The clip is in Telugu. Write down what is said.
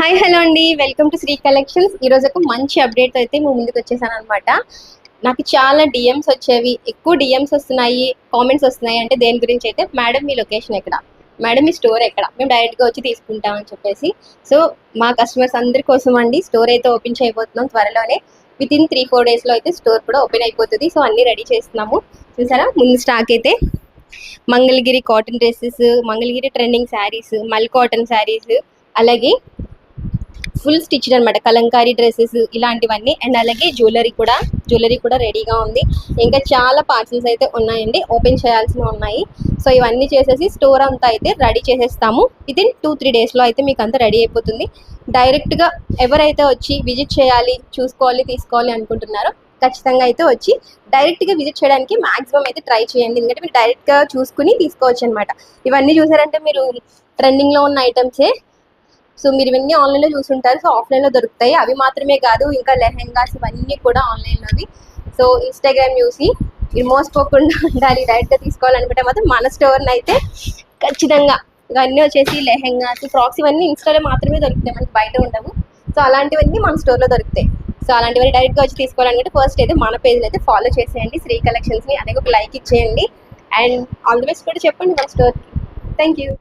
హాయ్ హలో అండి, వెల్కమ్ టు శ్రీ కలెక్షన్స్. ఈరోజు ఒక మంచి అప్డేట్ అయితే మేము ముందుకు వచ్చేసాను అనమాట. నాకు చాలా డిఎమ్స్ వచ్చేవి, ఎక్కువ డిఎమ్స్ వస్తున్నాయి, కామెంట్స్ వస్తున్నాయి. అంటే దేని గురించి అయితే, మేడం మీ లొకేషన్ ఎక్కడ, మేడం మీ స్టోర్ ఎక్కడ, మేము డైరెక్ట్గా వచ్చి తీసుకుంటామని చెప్పేసి. సో మా కస్టమర్స్ అందరి కోసం అండి స్టోర్ అయితే ఓపెన్ చేయబోతున్నాం త్వరలోనే. వితిన్ 3-4 డేస్లో అయితే స్టోర్ కూడా ఓపెన్ అయిపోతుంది. సో అన్నీ రెడీ చేస్తున్నాము. చూసారా, ముందు స్టాక్ అయితే Mangalagiri cotton dresses, Mangalagiri trending saris, మల్ కాటన్ శారీస్, అలాగే ఫుల్ స్టిచ్డ్ అనమాట కలంకారీ డ్రెస్సెస్ ఇలాంటివన్నీ. అండ్ అలాగే జ్యువెలరీ కూడా రెడీగా ఉంది. ఇంకా చాలా పార్సల్స్ అయితే ఉన్నాయండి, ఓపెన్ చేయాల్సినవి ఉన్నాయి. సో ఇవన్నీ చేసేసి స్టోర్ అంతా అయితే రెడీ చేసేస్తాము. వితిన్ 2-3 డేస్లో అయితే మీకు అంతా రెడీ అయిపోతుంది. డైరెక్ట్గా ఎవరైతే వచ్చి విజిట్ చేయాలి, చూసుకోవాలి, తీసుకోవాలి అనుకుంటున్నారో ఖచ్చితంగా అయితే వచ్చి డైరెక్ట్గా విజిట్ చేయడానికి మ్యాక్సిమం అయితే ట్రై చేయండి. ఎందుకంటే మీరు డైరెక్ట్గా చూసుకుని తీసుకోవచ్చు అనమాట. ఇవన్నీ చూసారంటే మీరు ట్రెండింగ్లో ఉన్న ఐటమ్సే. సో మీరు ఇవన్నీ ఆన్లైన్లో చూసుంటారు, సో ఆఫ్లైన్లో దొరుకుతాయి. అవి మాత్రమే కాదు, ఇంకా లెహెంగాస్ ఇవన్నీ కూడా ఆన్లైన్లోవి. సో ఇన్స్టాగ్రామ్ చూసి మీరు మోసపోకుండా ఉండాలి, డైరెక్ట్గా తీసుకోవాలనుకుంటే మాత్రం మన స్టోర్ని అయితే ఖచ్చితంగా. ఇవన్నీ వచ్చేసి లెహెంగాస్, ఫ్రాక్స్ ఇవన్నీ ఇన్స్టాలో మాత్రమే దొరుకుతాయి, మనకి బయట ఉండవు. సో అలాంటివన్నీ మన స్టోర్లో దొరుకుతాయి. సో అలాంటివన్నీ డైరెక్ట్గా వచ్చి తీసుకోవాలనుకుంటే ఫస్ట్ అయితే మన పేజ్ని అయితే ఫాలో చేసేయండి, శ్రీ కలెక్షన్స్ని. అలాగే ఒక లైక్ ఇచ్చేయండి. అండ్ ఆల్ ది బెస్ట్ కూడా చెప్పండి మన స్టోర్కి. Thank you.